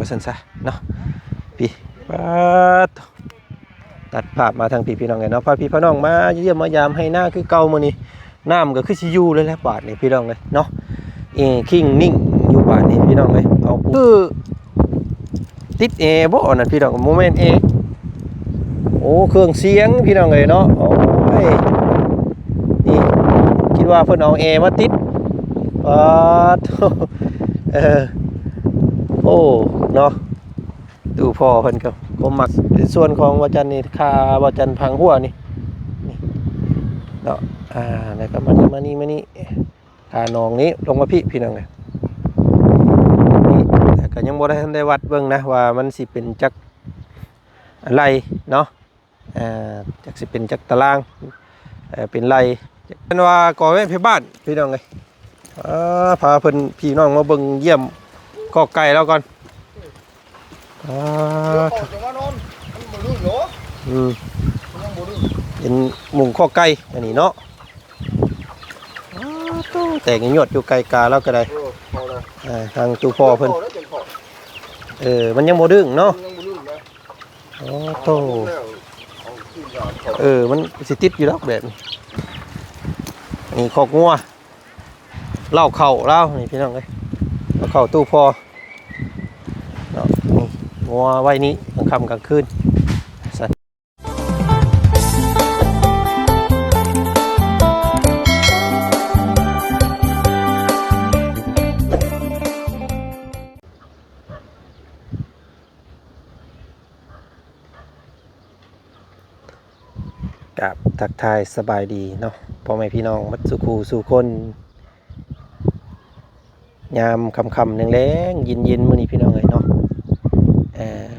ว่าซั่นซะเนาะพี่ปัดตัดภาพมาทางพี่น้องเนาะพาพี่น้องมาเยี่ยมมายามให้หน้าคือเก่ามื้อนี้น้ำก็คือสิอยู่เลยแหละบาดนี่พี่น้องเอ้ยเนาะคิงนิ่งอยู่บาดนี่พี่น้องเอ้ยเอาคือติดแอร์บ่นั่นพี่น้องโมเมนต์แอร์โอ้เครื่องเสียงพี่น้องเอ้ยเนาะโอ้ยนี่คิดว่าเพิ่นเอาแอร์มาติดปัดโอ้เนาะดูพอเพิ่นก็ผมมักในส่วนของวาจันนี่คาวาจันพังหัวนี่เนาะแล้วก็มานี่คานองนี้ลงมาพี่น้องเลยนี่แต่ก็ยังบ่ได้ทันได้วัดเบิ่งนะว่ามันสิเป็นจักอะไรเนาะจักสิเป็นจักตารางเป็นไรจันว่าก่อไว้ที่บ้านพี่น้องเลยพาเพิ่นพี่น้องมาเบิ่งเยี่ยมกอไก่แล้วก่อนเป็นหมุงข้อไก่อันนี้เนาะแต่งหยดอยู่ไก่กาแล้วก็ได้ทางตูพ่อเพิ่นมันยังโมดึงเนาะโอ้โตมันสิติดอยู่แล้วแบบนี้ขอกงัวเล่าเข่าเล่านี่พี่น้องเลยเข่าตู้พ่อเนาะงัวไว้นี้กลางค่ำกลางคืนกับทักทายสบายดีเนาะพ่อแม่พี่น้องมัดสุขูสู่คนยามคำแรงๆเย็นมื้อนี้พี่น้องเอ้ยเนาะ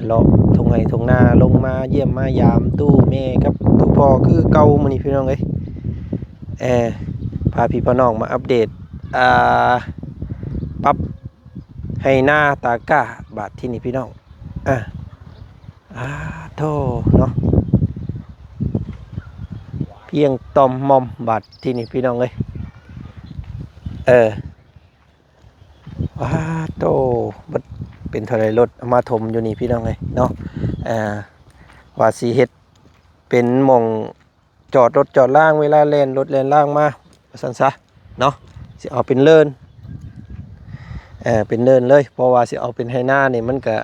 เลาะทงไห้ทงนาลงมาเยี่ยมมายามตู้แม่กับตู้พ่อคือเก่ามื้อนี้พี่น้องเอ้ยพาพี่น้องมาอัปเดตปรับให้หน้าตาก้าบาดที่นี่พี่น้องโธ่เนาะเพียงตอมมอมบาดที่นี่พี่น้องเลยว้าโตบัดเป็นเท่าไรรถมาถมอยู่นี่พี่น้องเลยเนาะว่าสีเฮ็ดเป็นหม่องจอดรถจอดล่างเวลาแล่นรถแล่นล่างมาสั่นซะเนาะสิเอาเป็นเลินเป็นเลินเลยเพราะว่าสิเอาเป็นไฮหน้านี่มันก็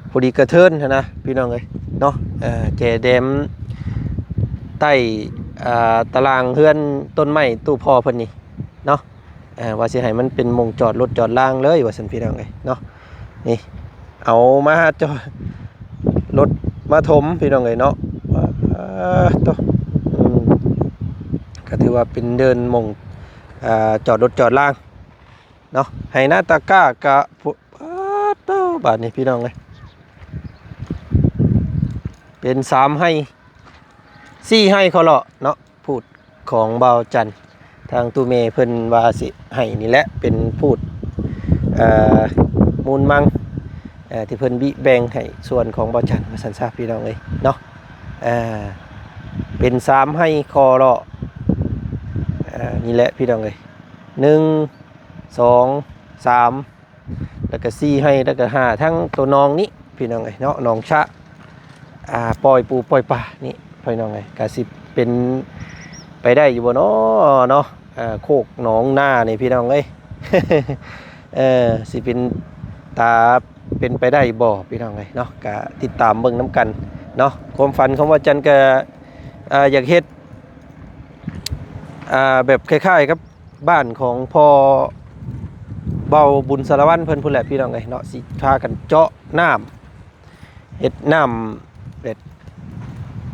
พอดีกระเทินนะพี่น้องเลยเนาะแกแดมใต้ตารางเฮือนต้นไม้ตู้พ่อเพิ่นนี่เนาะว่าสิให้มันเป็นมงจอดรถจอดล่างเลยว่าซั่นพี่น้องเอ้ยเนาะนี่เอามาจอดรถมาถมพี่น้องเอ้ยเนาะตัวก็ถือว่าเป็นเดินมงจอดรถจอดล่างเนาะให้หน้าตาก้ากะบาดนี้พี่น้องเอ้ยเป็น3ให้4ให้เขาเลาะเนาะพูดของเบาจันทางตูเมเพิ่นว่าสิให้นี่แหละเป็นพูดมูลมังที่เพิ่นบิแบ่งให้ส่วนของเบาจันมาสันซาพี่น้องเลยเนาะเป็น3ให้คอเลาะนี่แหละพี่น้องเลย1 2 3แล้วก็4ให้แล้วก็5ทั้งตัวน้องนี้พี่น้องเลยเนาะน้องชะปล่อยปูปล่อยปลานี่พี่น้องเลยก็สิเป็นไปได้อยู่บ่เนาะเนาะโคกหนองหน้านี่พี่น้องเอ้ยสิเป็นตาเป็นไปได้บ่พี่น้องเอ้ยเนาะก็ติดตามเบิ่งน้ำกันเนาะความฝันของว่าจันก็อยากเฮ็ดแบบคล้ายๆกับบ้านของพ่อเบาบุญสารวัตรเพิ่นพุ่นแหละพี่น้องเอ้ยเนาะสิพากันเจาะน้ำเฮ็ดน้ำเป็ด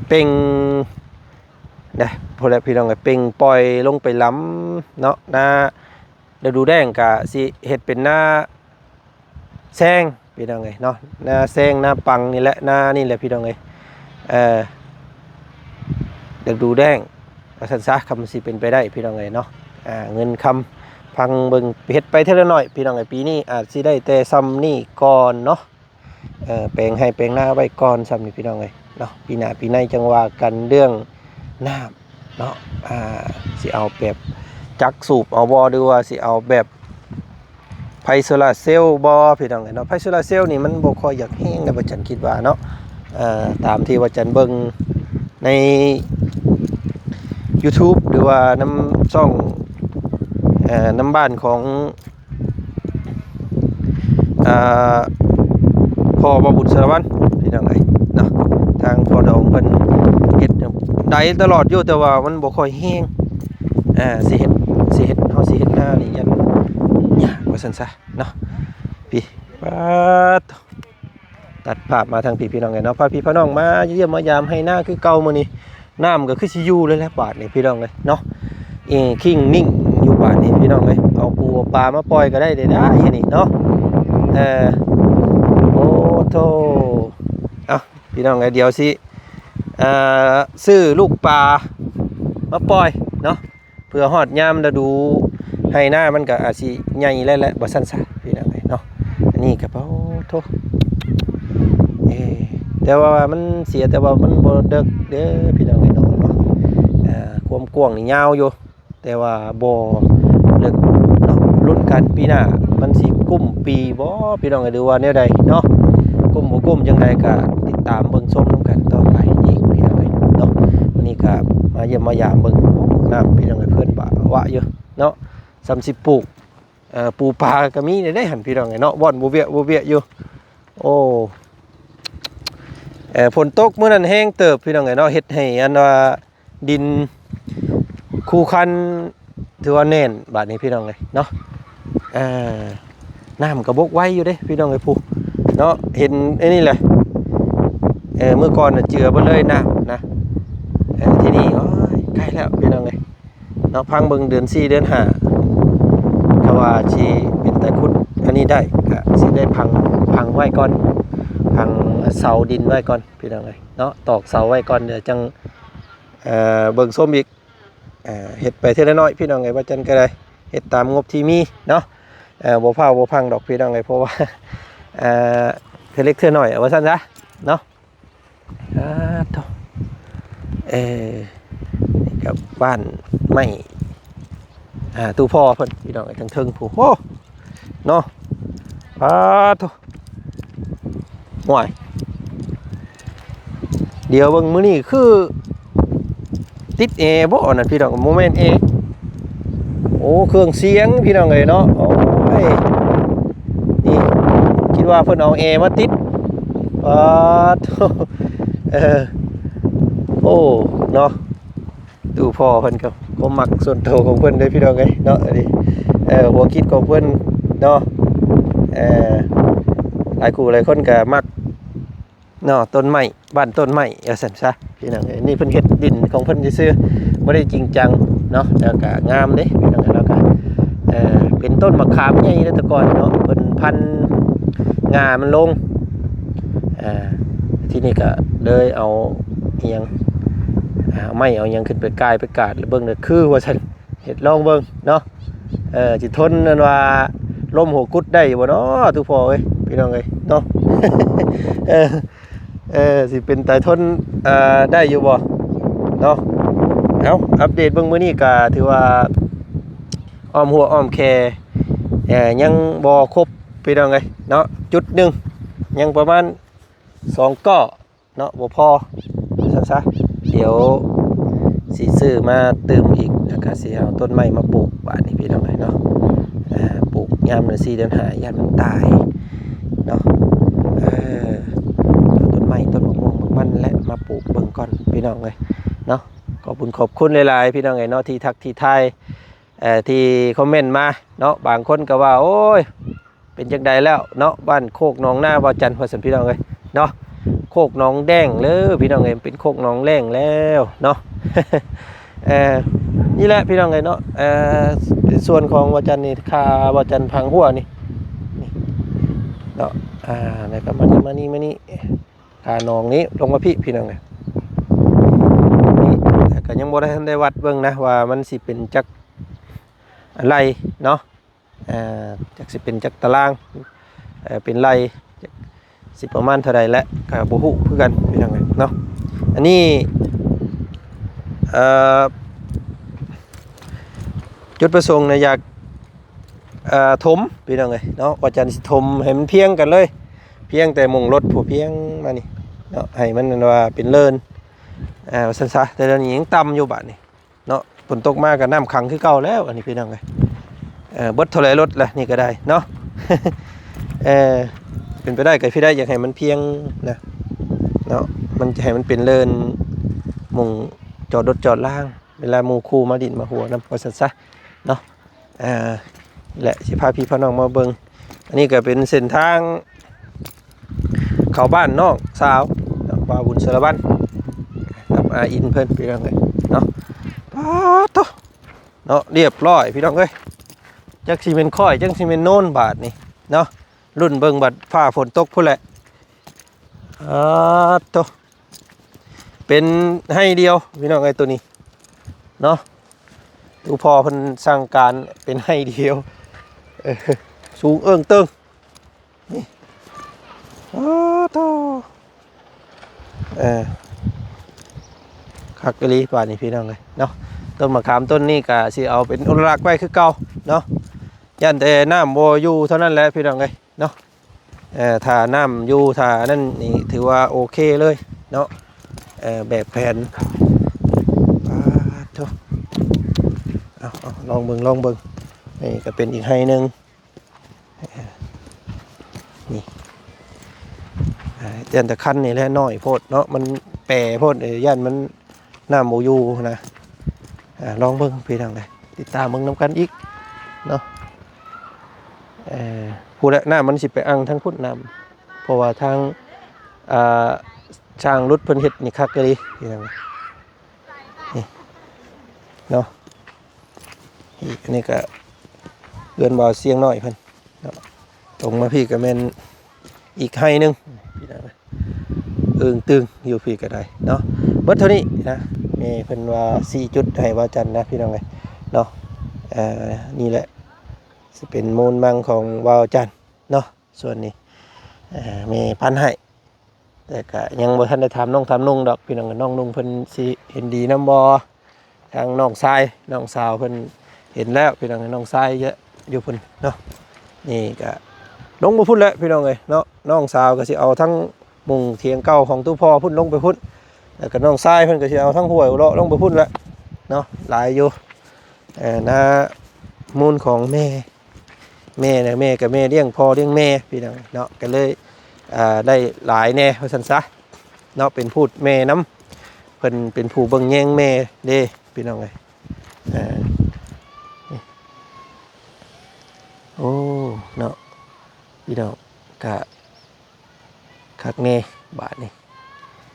เป่งได้พอแล้วพี่น้องเป่งปล่อยลงไปล้ำเนาะหน้าฤดูแล้งกะสิเฮ็ดเป็นหน้าแซงพี่น้องเนาะหน้าแซงหน้าปังนี่แหละหน้านี่แหละพี่น้องฤดูแล้งสันซะคำสิเป็นไปได้พี่น้องเนาะเงินคำพังเบิ่งเฮ็ดไปเท่าน้อยพี่น้องปีนี้อาจสิได้แต่ซ้ำนี่ก่อนเนาะแปลงให้แปลงหน้าไว้ก่อนซ้ำนี่พี่น้องเนาะปีหน้าปีในจังว่ากันเรื่องน้ำเนาะสิเอาแบบจักสูบเอาบ่หรือว่าสิเอาแบบ ไฟโซลาร์เซลล์บ่พี่น้องเนาะไฟโซลาร์เซลล์นี่มันบ่ค่อยอยากแห้งนะว่าจันคิดว่าเนาะตามที่ว่าจันเบิ่งใน YouTube หรือว่าน้ำช่องน้ำบ้านของพ่อบ่บุญสารวัตรพี่น้องเอ้ยเนาะทางพ่อดองเพิ่นเฮ็ดได้ตลอดอยู่แต่ว่ามันบ่ค่อยแห้งสิเฮ็ดเฮาสิเฮ็ดหน้านี่ยันยากว่าซั่นซะเนาะพี่ตัดภาพมาทางพี่น้องเอ้ยเนาะพาพี่น้องมาเยี่ยมมายามให้หน้าคือเก่ามื้อนี้น้ำก็คือสิอยู่เลยแหละบาดนี่พี่น้องเอ้ยเนาะคิงนิ่งอยู่บาดนี่พี่น้องเอ้ยเอาปูเอาปลามาปล่อยก็ได้อันนี้เนาะโอ้โธ่เอาพี่น้องเอ้ยเดี๋ยวสิซื้อลูกปลามาปล่อยเนาะเพื่อฮอดยามฤดูให้หน้ามันก็อาจสิใหญ่แล้วแหละบ่ซั่นซะพี่น้องเอ้ยเนาะอันนี้ก็โอ้โธ่แต่ว่ามันเสียแต่ว่ามันบ่เดึกเด้อพี่น้องเอ้ยเนาะความกว้างนี่ยาวอยู่แต่ว่าบ่เลิกเนาะลุ้นกันปีหน้ามันสิกุมปีบ่พี่น้องเอ้ยดูว่าแนวใดเนาะกุมบ่กุมจังไดก็ติดตามเบิ่งชมนํกันต่อไปอีกพี่น้องเอ้ยเนาะวันนี้ก็มาเยี่ยมมายามเบิ่งน้ำพี่น้องเอ้ยเพิ่นบ่าวะอยู่เนาะ30ปลูกปูปลาก็มีได้หั่นพี่น้องเอ้ยเนาะบ่อนบ่เวียอยู่โอ้ฝนตกมื้อนั้นแห้งเติบพี่น้องเอ้ยเนาะเฮ็ดให้อันว่าดินคูคันถือว่าแน่นบาดนี้พี่น้องเอ้ยเนาะน้ำก็บกไว้อยู่เด้พี่น้องเอ้ยผู้เนาะเห็นไอ้นี่แหละเมื่อก่อนน่ะเจือบ่เลยน้ำนะที่นี่โอ้ยใกล้แล้วพี่น้องเอ้ยเนาะพังเบิ่งเดือน4เดือน5ก็ว่าสิเป็นตะคุดอันนี้ได้ก็สิได้พังไว้ก่อนพังเสาดินไว้ก่อนพี่น้องเอ้ยเนาะตอกเสาไว้ก่อนเดี๋ยวจังเบิ่งส้มอีกเฮ็ดไปเท่าน้อยพี่น้องเอ้ยว่าจันก็ได้เฮ็ดตามงบที่มีเนาะบ่พาวบ่พังดอกพี่น้องเอ้ยเพราะว่าเท่าเล็กเท่าน้อยเอาว่าซั่นซะเนาะนี่กับบ้านไม้ตู้พ่อเพิ่นพี่น้องเอ้ยทั้งเทิงผู้โอ้เนาะโธ่ห่วยเดี๋ยวเบิ่งมื้อนี้คือติดแอร์บ่นั่นพี่น้องโมเมนต์แอร์โอ้เครื่องเสียงพี่น้องเอ้ยเนาะโอ้ยนี่คิดว่าเพิ่นเอาแอร์มาติดโธ่โอ้เนาะดูพ่อเพิ่นก็มักส่วนตัวของเพิ่นเด้พี่น้องเอ้ยเนาะอันนี้หัวคิดของเพิ่นเนาะหลายคู่หลายคนก็มักเนาะต้นไม้บ้านต้นไม้เอาซั่นซะพี่น้องเอ้ยนี่เพิ่นเฮ็ดดินของเพิ่นซื่อๆบ่ได้จริงจังเนาะแล้วก็งามเด้พี่น้องเอ้ยแล้วก็เป็นต้นมะขามใหญ่แต่ก่อนเนาะเพิ่นพันงามันลงที่นี่ก็เลยเอาอีหยังไม้เอาหยังขึ้นไปกายไปกาดแล้วเบิ่งน่ะคือว่าซั่นเฮ็ดลองเบิ่งเนาะสิทนนั่นว่าลมหัวกุดได้บ่เนาะทุกพ่อเอ้ยพี่น้องเอ้ยเนาะ สิเป็นตายทนได้อยู่บ่เนาะเอาอัปเดตเบิ่งมื้อนี้ก็ถือว่าอ้อมหัวอ้อมแคยังบ่ครบพี่น้องเอ้ยเนาะจุดหนึ่งยังประมาณ2ก้อเนาะบ่พอซะเดี๋ยวสิซื้อมาเติมอีกแล้วก็สิเอาต้นไม้มาปลูกบ้านนี้พี่น้องเอ้ยเนาะปลูกยามเดือน4เดือน5ยามมันตายเนาะต้นไม้ต้นมะม่วงมันและมาปลูกเบิ่งก่อนพี่น้องเลยเนาะขอบคุณหลายๆพี่น้องเลยเนาะที่ทักที่ทายที่คอมเมนต์มาเนาะบางคนก็ว่าโอ้ยเป็นจังใดแล้วเนาะบ้านโคกหนองหน้าบ่จันทร์พอสันพี่น้องเลยเนาะโคกหนองแดงเลยพี่น้องเลยเป็นโคกหนองแรงแล้วเนาะ นี่แหละพี่น้องเลยเนาะส่วนของบ่จันนี่คาบ่จันพังหัวนี่เนาะแล้วก็มานี่คาหนองนี้ลงมาพี่น้องเลยนี่แต่ก็ยังบ่ได้วัดเบิ่งนะว่ามันสิเป็นจักอะไรเนาะจักสิเป็นจักตารางเป็นไรสิประมาณเท่าใดและก็บ่ฮู้คือกันพี่น้องเลยเนาะอันนี้จุดประสงค์นะอยาก ถมพี่น้องเอ้ยเนาะว่าจันสิถมให้มันเพียงกันเลยเพียงแต่มุงรถผู้เพียงมานี่เนาะให้มันว่าเป็นเลินว่าซั่นซะแต่เดี๋ยวนี้ยังต่ำอยู่บัดนี้เนาะฝนตกมาก็น้ำขังคือเก่าแล้วอันนี้พี่น้องเอ้ยเบิดเท่าไหร่รถล่ะนี่ก็ได้เนาะ เป็นไปได้ก็พี่ได้อยากให้มันเพียงนะเนาะมันจะให้มันเป็นเลินมุงจอดรถจอดล่างเวลาหมู่คู่มาดินมาหัวนำว่าซั่นซะเนาะและสิพาพี่พ่อน้องมาเบิ่งอันนี้ก็เป็นเส้นทางเข้าบ้านน้องสาวบ่าวบุญสารวัตรกับอาอินเพิ่นพี่น้องเอ้ยเนาะป๊าดโตเนาะเรียบร้อยพี่น้องเอ้ยจักสิเป็นค่อยจักสิเป็นโน่นบาทนี่เนาะรุ่นเบิ่งบัดฟ้าฝนตกพุ่นแหละโตเป็นให้เดียวพี่น้องเอ้ยตัวนี้เนาะดูพอเพิ่นสร้างการเป็นให้เดียวสูงเอิ้งเติ้งนี่โตคักกะลีป่านนี้พี่น้องเลยเนาะต้นมะขามต้นนี้ก็สิเอาเป็นอนุรักษ์ไว้คือเก่าเนาะยันแต่น้ำบ่อยู่เท่านั้นแหละพี่น้องเลยเนาะถ้าน้ำอยู่ถ้านั่นนี่ถือว่าโอเคเลยเนาะแบบแผนลองเบิ่งนี่ก็เป็นอีกให้หนึ่งนี่ยันแต่คันนี่แหละน้อยโพดเนาะมันแปรโพดยันมันน้ำโมยูนะลองเบิ่งพี่ทางใดติดตามเบิ่งน้ำกันอีกเนาะผู้ละน้ำมันสิไปอังทั้งพุทธน้ำเพราะว่าทางช่างรถเพิ่นเฮ็ดนี่คักเลยพี่ทางนี่เนาะอันนี้ก็เดือนบ่าวเสียงน้อยเพิ่นตรงมาพี่ก็แม่นอีกให้นึงพี่น้องตึงอยู่พี่ก็ได้เนาะเบิดเท่านี้นะนี่เพิ่นว่า4จุดให้ว่าจันนะพี่น้องเอ้ยเนาะนี่แหละสิเป็นมูลมังของว่าวจันเนาะส่วนนี้มีพันให้แต่ก็ยังบ่ทันได้ถามน้องถามนุ่งดอกพี่น้องกับน้องนุ่งเพิ่นสิเห็นดีนำบ่ทางน้องชายน้องสาวเพิ่นเห็นแล้วพี่น้องน้องชายเยอะอยู่เพิ่นเนาะนี่ก็ลงไปพุ่นแล้วพี่น้องเอ้ยเนาะน้องสาวก็สิเอาทั้งมุงเถียงเก่าของตู้พ่อพุ่นลงไปพุ่นแล้วก็น้องชายเพิ่นก็สิเอาทั้งห้วยเลาะลงไปพุ่นแล้วเนาะหลายอยู่นะมูลของแม่นะแม่กับแม่เลี้ยงพ่อเลี้ยงแม่พี่น้องเนาะก็เลยได้หลายแน่ว่าซั่นซะเนาะเป็นพูดแม่น้ำเพิ่นเป็นผู้เบิ่งแยงแม่เด้พี่น้องเอ้ยโอ้เนาะพี่น้องกะคักแน่บาทนี่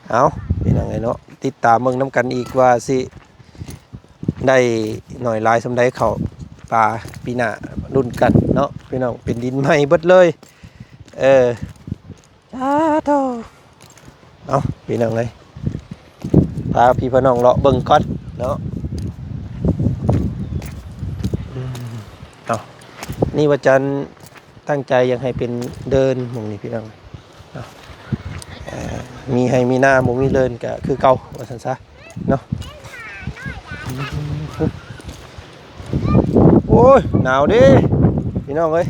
เอาพี่น้องไงเนาะติดตามเบิ่งน้ำกันอีกว่าสิได้หน่อยลายสำได้เขาปลาปีหน้ารุ่นกันเนาะพี่น้องเป็นดินใหม่เบิดเลยโตเอาพี่น้องเลยพาพี่พี่น้องเลาะเบิ่งก่อนเนาะเอานี่ว่าจันตั้งใจยังให้เป็นเดินหมู่นี้พี่น้องมีให้มีหน้าบ่มีเดินก็คือเก่าว่าซั่นซะเนาะโอ้ยหนาวดิพี่น้องเอ้ย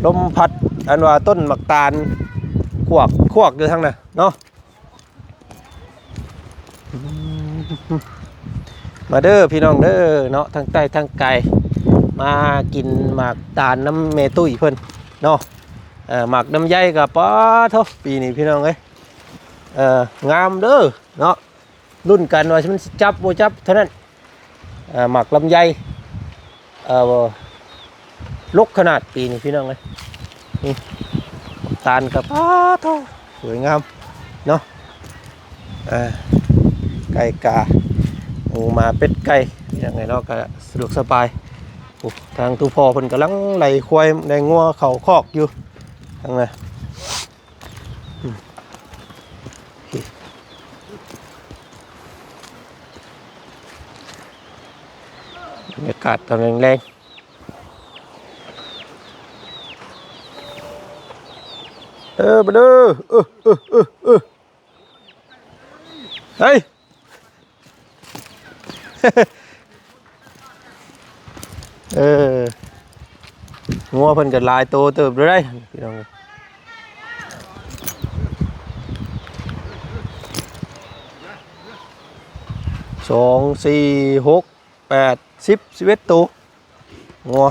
ลมพัดอันว่าต้นหมักตาลขวกอยู่ทางน่ะเนาะมาเด้อพี่น้องเด้อเนาะทางใต้ทางไกลมากินหมากตาลน้ำเมตุ้ยเพิ่นเนาะหมากน้ำใยกับป้าเท่าปีนี้พี่น้องเอ้ยงามเด้อเนาะรุ่นกันว่ามันจับบ่จับเท่านั้นหมากลำไยลกขนาดปีนี้พี่น้องเอ้ยนี่ตาลกับป้าเท่าสวยงามเนาะไก่กาหมูมาเป็ดไก่อย่างไรเนาะก็สะดวกสบายทางตู้พ่อเพิ่นกำลังไล่ควายไล่งัวเข่าคอกอยู่ทางนั้นบรรยากาศตอนแรงมาเด้อเฮ้ย งัวเพิ่นก็หลายโตเติบเลยพี่น้อง2 4 6 8 10 11ตัวงัว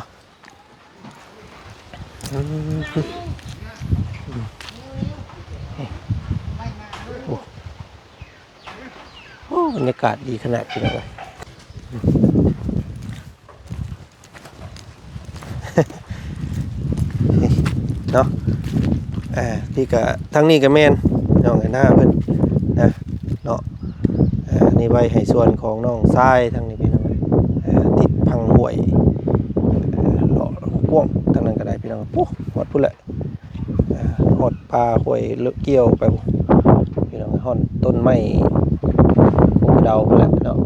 โอ้บรรยากาศดีขนาดนี้เลยเนาะพี่ก็ทั้งนี้ก็แม่นน้องไอ้หน้าเพิ่นนะเนาะนี่ไว้ให้ส่วนของน้องทรายทั้งนี้พี่น้องติดพังห่วยหล่อพ่วงทั้งนั้นก็ได้พี่น้องปุ๊บหดพุ่นแหละหดปลาห่วยเกี่ยวไปพี่น้องหดต้นไม้พวกเดาพุ่นแหละเนาะ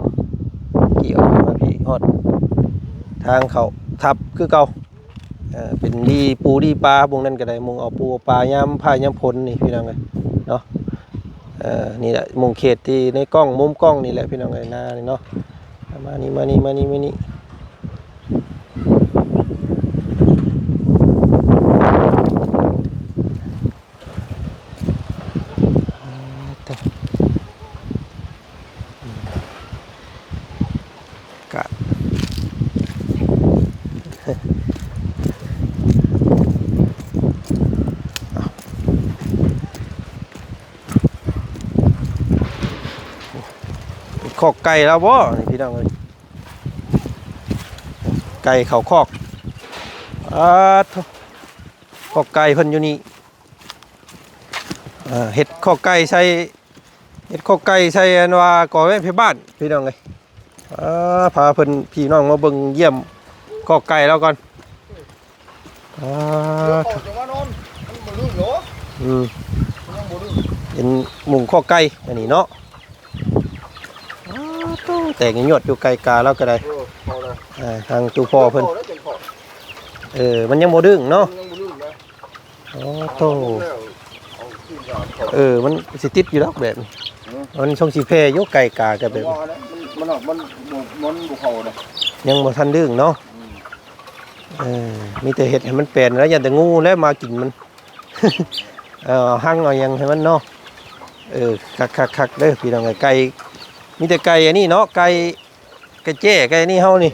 เกี่ยวมาพี่หดทางเขาทับคือเก่าเป็นดีปูดีปลาพวกนั้นก็ได้มุงเอาปูปลายามพายามพลนี่พี่น้องเลยเนาะนี่แหละมุงเขตที่ในกล้องมุมกล้องนี่แหละพี่น้องเลยหน้านี่เนาะมานี่กะคอกไก่แล้วบ่พี่น้องเลยไก่เขาคอกคอกไก่เพิ่นอยู่นี่เห็ดคอกไก่ใส่เห็ดคอกไก่ใส่อันว่าก่อไว้เพื่อบ้านพี่น้องเลยพาเพิ่นพี่น้องมาเบิ่งเยี่ยมคอกไก่แล้วก่อนเป็นหมุงคอกไก่อันนี้เนาะแต่งหยดอยู่ไกลกาแล้วก็ได้ทางตูพ่อเพิ่นมันยังโมดึงเนาะโอ้โตมันสิติดอยู่แล้วแบบมันช่องสีเพยกไกลกากับแบบมันบุเขาเลยยังบ่ทันดึงเนาะมีแต่เห็ดให้มันเป็นแล้วยันแต่งูแล้วมากินมันหั่งเอายังให้มันเนาะคักเด้อพี่น้องไก่มีแต่ไก่อันนี้เนาะไก่เจ้ไก่นี่เฮานี่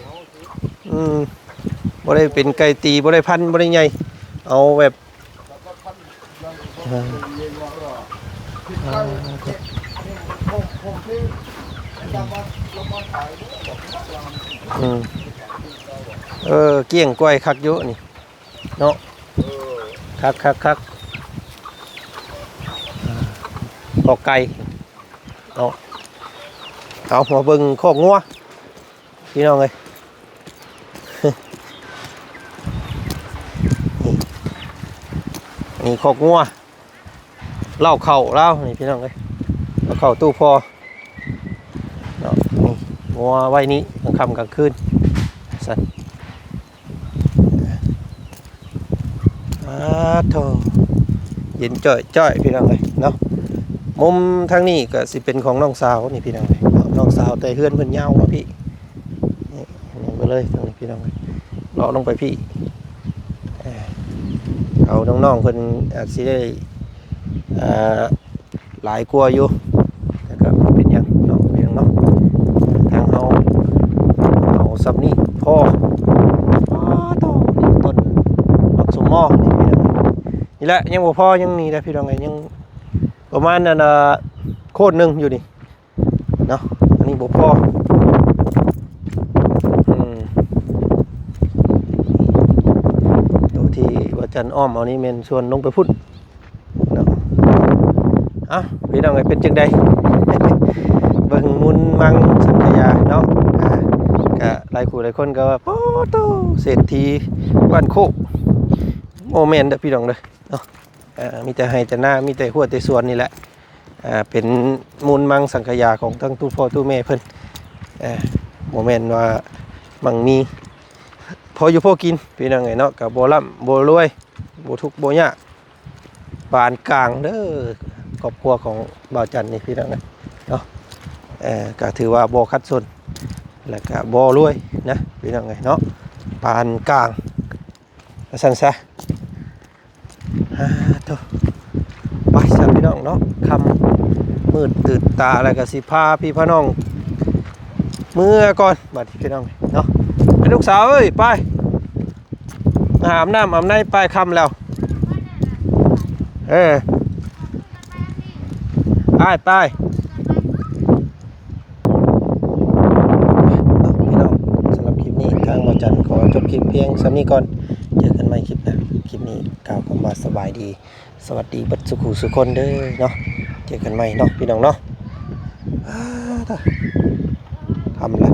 บ่ได้เป็นไก่ตีบ่ได้พันบ่ได้ใหญ่เอาแบบเกี้ยงกล้วยคักเยอะนี่เนาะคักตอกไก่เนาะเอามาเบิ่งคอกงัวพี่น้องเลยนี่คอกงัวเล่าเข่าเล่านี่พี่น้องเลยเล่าเข่าตู้พอเนาะนี่งัวไว้นี้กลางค่ำกลางคืนสั่นโธ่เย็นจ่อยพี่น้องเลยเนาะมุมทางนี้ก็สิเป็นของน้องสาวนี่พี่น้องเลยน้องสาวแต่เฮือนเพิ่นยาวเนาะพี่นี่ไปเลยตรงนี้พี่น้องเลยเลาะลงไปพี่เอาน้องๆเพิ่นอาจสิได้หลายกลัวอยู่แต่ก็เป็นอย่างเนาะพี่น้องทางเอาซับนี่พ่อต้นดอกสมหม้อนี่แหละยังบ่พอยังนี่นะพี่น้องไงยังประมาณนั้นโคตรหนึ่งอยู่นี่เนาะอันนี้บ่พอตัวที่ว่าจันอ้อมเอานี่เมนชวนลงไปพุ่นเนาะพี่น้องไงเป็นจังใดเบิ่งมุนมังสังขยาเนาะก็หลายคู่หลายคนก็ว่าโอ้โตเศรษฐีบ้านโคกโมเมนต์เด้อพี่น้องเด้อเนาะมีแต่ให้แต่หน้ามีแต่หัวแต่สวนนี่แหละเป็นมูลมังสังขยาของทั้งตู้พ่อตู้แม่เพิ่นโมเมนต์ว่ามังมีพออยู่พอกินพี่น้องไงเนาะกับโบล่ำโบรวยโบทุกโบยะปานกลางเด้อครอบครัวของบ่าวจันนี่พี่น้องเนาะก็ถือว่าโบคัดสนแล้วก็โบรวยนะพี่น้องไงเนาะปานกลาง สั่นซะโตไปสั่นพี่น้องเนาะคำมืดตื่นตาอะไรก็สิพาพี่พ่อน้องเมื่อก่อนบัดพี่น้องเนาะไปลูกสาวเอ้ยไปอาบน้ำอาบในไปคำแล้วไปพี่น้องสำหรับคลิปนี้ทางหมอจันขอจบคลิปเพียงซ้ำนี้ก่อนเจอกันใหม่คลิปหน้าคลิปนี้กล่าวคำว่าสบายดีสวัสดีบัดสุขุสุคนเด้อเนาะเจอกันใหม่เนาะพี่น้องเนาะทำแล้ว